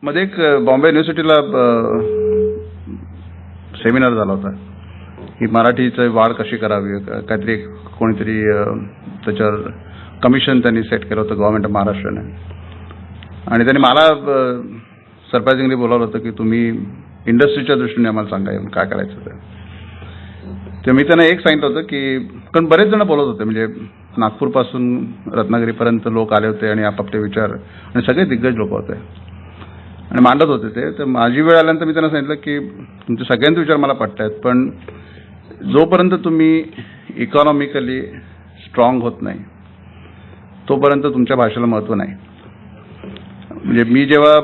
मध्ये एक बॉम्बे युनिव्हर्सिटीला सेमिनार झाला होता की मराठीची वाढ कशी करावी, काहीतरी कोणीतरी त्याच्यावर कमिशन त्यांनी सेट केलं होतं गव्हर्नमेंट ऑफ महाराष्ट्राने, आणि त्यांनी मला सरप्राइजिंगली बोलावलं होतं की तुम्ही इंडस्ट्रीच्या दृष्टीने आम्हाला सांगा काय करायचं ते मी त्यांना एक सांगितलं होतं की, कारण बरेच जण बोलत होते, म्हणजे नागपूरपासून रत्नागिरीपर्यंत लोक आले होते आणि आपापले विचार, आणि सगळे दिग्गज लोक होते आणि मांडत होते ते. तर माझी वेळ आल्यानंतर मी त्यांना सांगितलं की तुमचे सगळ्यांचे विचार मला पटतायत, पण जोपर्यंत तुम्ही इकॉनॉमिकली स्ट्रॉंग होत नाही तोपर्यंत तुमच्या भाषेला महत्त्व नाही. म्हणजे मी जेव्हा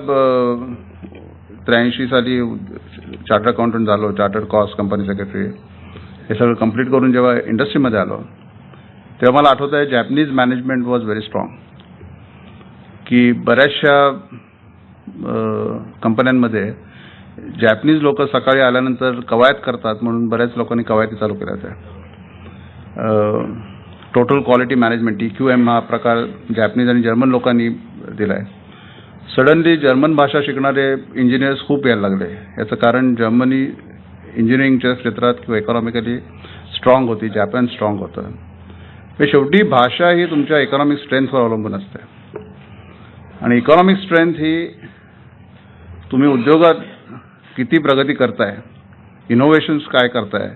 83 साली चार्टर्ड अकाउंटंट झालो, चार्टर्ड कॉस्ट कंपनी सेक्रेटरी, हे सगळं कंप्लीट करून जेव्हा इंडस्ट्रीमध्ये आलो तेव्हा मला आठवत आहे Japanese management was very strong, की बऱ्याचशा कंपन्यांमध्ये जॅपनीज लोक सकाळी आल्यानंतर कवायत करतात म्हणून बऱ्याच लोकांनी कवायती चालू केल्या होत्या. टोटल क्वालिटी मॅनेजमेंट TQM हा प्रकार जॅपनीज आणि जर्मन लोकांनी दिलाय. सडनली जर्मन भाषा शिकणारे इंजिनियर्स खूप यायला लागले. याचं कारण जर्मनी इंजिनिअरिंगच्या क्षेत्रात किंवा इकॉनॉमिकली स्ट्रॉंग होती, जपान स्ट्रॉंग होतं. शेवटी भाषा ही तुमच्या इकॉनॉमिक स्ट्रेंथवर अवलंबून असते, आणि इकॉनॉमिक स्ट्रेंथ ही तुम्ही उद्योगात किती प्रगती करताय, इनोव्हेशन्स काय करताय,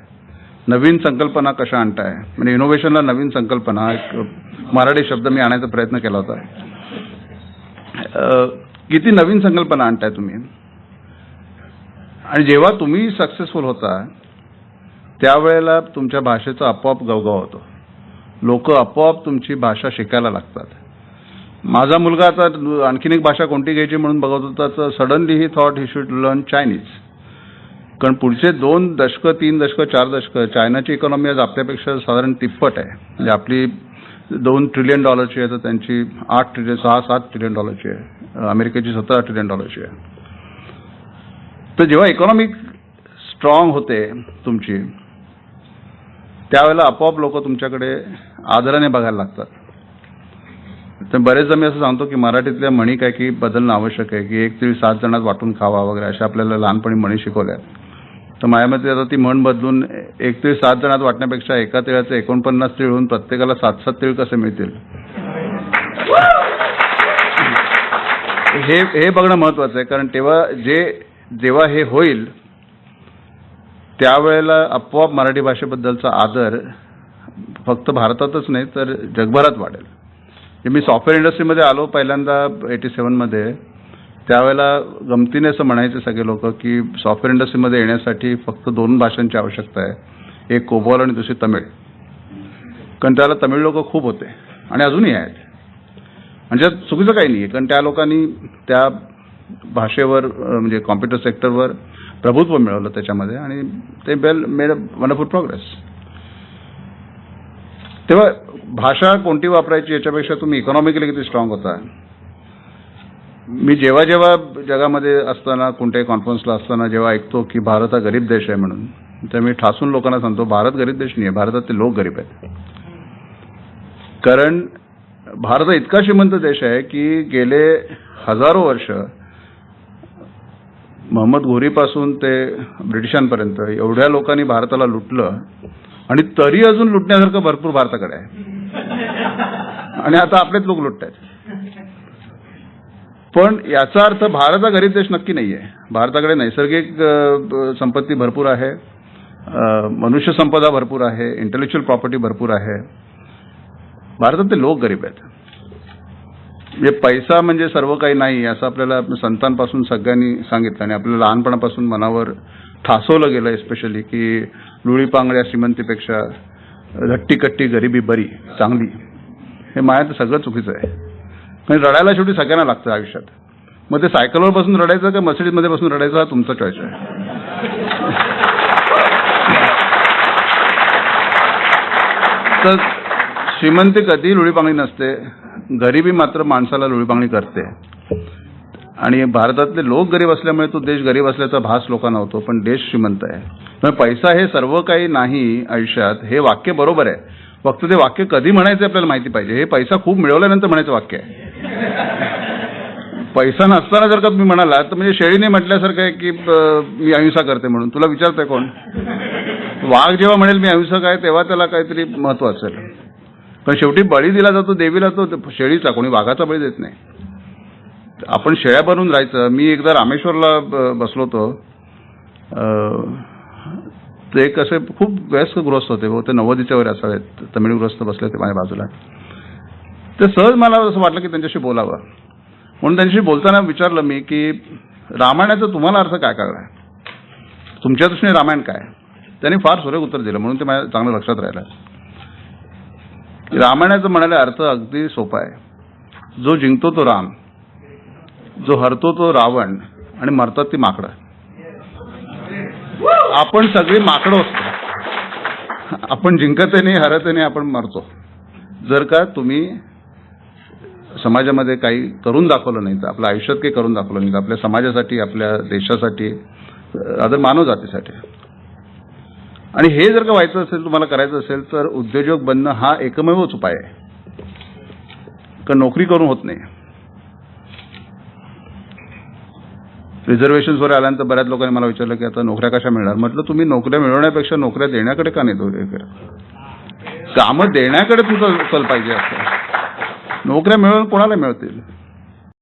नवीन संकल्पना कशा आणताय. म्हणजे इनोव्हेशनला नवीन संकल्पना एक मराठी शब्द मी आणायचा प्रयत्न केला होता. किती नवीन संकल्पना आणताय तुम्ही, आणि जेव्हा तुम्ही सक्सेसफुल होता त्यावेळेला तुमच्या भाषेचा आपोआप गवगव होतो. लोक आपोआप तुमची भाषा शिकायला लागतात. माझा मुलगा आता आणखीन एक भाषा कोणती घ्यायची म्हणून बघत होता, तर suddenly he thought he should learn Chinese. कारण पुढचे 2 दशक 3 दशक 4 दशक चायनाची इकॉनॉमी आज आपल्यापेक्षा साधारण तिप्पट आहे. म्हणजे आपली $2 ट्रिलियन आहे, तर त्यांची 6-7 ट्रिलियन आहे, अमेरिकेची 17 ट्रिलियन आहे. तर जेव्हा इकॉनॉमिक स्ट्रॉंग होते तुमची त्यावेळेला आपोआप लोक तुमच्याकडे आदराने बघायला लागतात. तर बरेचदा मी असं सांगतो की मराठीतल्या म्हणी काय की बदलणं आवश्यक आहे, की 1 तीळ 7 जणात वाटून खावा वगैरे अशा आपल्याला लहानपणी म्हणी शिकवल्या. तर माझ्या मते आता ती म्हण बदलून 1 तीळ 7 जणात वाटण्यापेक्षा एका तिळाचे 49 तीळ होऊन प्रत्येकाला 7-7 तीळ कसे मिळतील हे बघणं महत्वाचं आहे. कारण जेव्हा हे होईल त्यावेळेला आपोआप मराठी भाषेबद्दलचा आदर फक्त भारतातच नाही तर जगभरात वाढेल. मी सॉफ्टवेअर इंडस्ट्रीमध्ये आलो पहिल्यांदा 87 मध्ये, त्यावेळेला गमतीने असं म्हणायचे सगळे लोक की सॉफ्टवेअर इंडस्ट्रीमध्ये येण्यासाठी फक्त 2 भाषांची आवश्यकता आहे, एक कोबॉल आणि दुसरी तमिळ. कारण त्याला तमिळ लोक खूप होते आणि अजूनही आहेत. म्हणजे चुकीचं काही नाही, कारण त्या लोकांनी त्या भाषेवर म्हणजे कॉम्प्युटर सेक्टरवर प्रभुत्व मिळवलं त्याच्यामध्ये, आणि ते मेड अ वंडरफुल प्रोग्रेस. तेव्हा भाषा कोणती वापरायची याच्यापेक्षा तुम्ही इकॉनॉमिकली किती स्ट्रॉंग होता. मी जेव्हा जेव्हा जगामध्ये असताना कोणत्याही कॉन्फरन्सला असताना जेव्हा ऐकतो की भारत हा गरीब देश आहे म्हणून, तर मी ठासून लोकांना सांगतो भारत गरीब देश नाही आहे, भारतातले लोक गरीब आहेत. कारण भारत हा इतका श्रीमंत देश आहे की गेले हजारो वर्ष मोहम्मद घोरीपासून ते ब्रिटिशांपर्यंत एवढ्या लोकांनी भारताला लुटलं, आणि तरी अजून लुटण्यासारखं भरपूर भारताकडे आहे, आणि आता आपलेच लोक लुटत आहेत. पण याचा अर्थ भारत हा गरीब देश नक्की नाहीये. भारताकडे नैसर्गिक संपत्ती भरपूर आहे, मनुष्य संपदा भरपूर आहे, इंटेलेक्च्युअल प्रॉपर्टी भरपूर आहे. भारतातले लोक गरीब आहेत. म्हणजे पैसा म्हणजे सर्व काही नाही असं आपल्याला संतांपासून सगळ्यांनी सांगितलं, आणि आपल्याला लहानपणापासून मनावर ठासवलं गेलं स्पेशली की लुळी पांगड्या श्रीमंतीपेक्षा रट्टी कट्टी गरिबी बरी चांगली. हे मायात सगळं चुकीचं आहे. म्हणजे रडायला शेवटी सगळ्यांना लागतं आयुष्यात. मग ते सायकलवर बसून रडायचं का मर्सिडीजमध्ये बसून रडायचं हा तुमचा चॉईस आहे. तर श्रीमंती कधी लुळीपांगडी नसते, गरिबी मात्र माणसाला लुळीपांगडी करते. आणि भारतातले लोक गरीब असल्यामुळे तो देश गरीब असल्याचा भास लोकांना होतो, पण देश श्रीमंत आहे. म्हणजे पैसा हे सर्व काही नाही आयुष्यात, हे वाक्य बरोबर आहे. फक्त ते वाक्य कधी म्हणायचं आपल्याला माहिती पाहिजे. हे पैसा खूप मिळवल्यानंतर म्हणायचं वाक्य आहे. पैसा नसताना जर का तुम्ही म्हणाला तर म्हणजे शेळीने म्हटल्यासारखं आहे की मी अहिंसा करते म्हणून. तुला विचारतंय कोण? वाघ जेव्हा म्हणेल मी अहिंसक आहे तेव्हा त्याला काहीतरी महत्व असेल. पण शेवटी बळी दिला जातो देवीला तो शेळीचा, कोणी वाघाचा बळी देत नाही. आपण शेळ्या बनून राहायचं. मी एकदा रामेश्वरला बसलो होतो. ते एक असे खूप वयस्क गृहस्थ होते, ते 90च्या वर असावेत, तमिळ गृहस्थ बसले होते माझ्या बाजूला. ते सहज मला असं वाटलं की त्यांच्याशी बोलावं म्हणून त्यांच्याशी बोलताना विचारलं मी की रामायणाचा तुम्हाला अर्थ काय कळलाय, तुमच्या दृष्टीने रामायण काय? त्यांनी फार सुरेख उत्तर दिलं म्हणून ते माझ्या चांगलं लक्षात राहिलं. रामायणाचं म्हणायला अर्थ अगदी सोपा आहे. जो जिंकतो तो राम, जो हरतो तो रावण आणि मरतात ती माकडं. आपण सगळी माकडं असतो. आपण जिंकत नाही, हरत नाही, आपण मरतो. जर का तुम्ही समाजामध्ये काही करून दाखवलं नाही, तर आपल्या आयुष्यात काही करून दाखवलं नाही, तर आपल्या समाजासाठी, आपल्या देशासाठी, अदर मानव जातीसाठी. आणि हे जर का व्हायचं असेल, तुम्हाला करायचं असेल, तर उद्योजक बनणं हा एकमेवच उपाय आहे. कारण नोकरी करून होत नाही. रिझर्वेशन्सवर आल्यानंतर बऱ्याच लोकांनी मला विचारलं की आता नोकऱ्या कशा मिळणार. म्हटलं तुम्ही नोकऱ्या मिळवण्यापेक्षा नोकऱ्या देण्याकडे का नाही कामं देण्याकडे तुमचा कल पाहिजे असतं. नोकऱ्या मिळवून कोणाला मिळतील?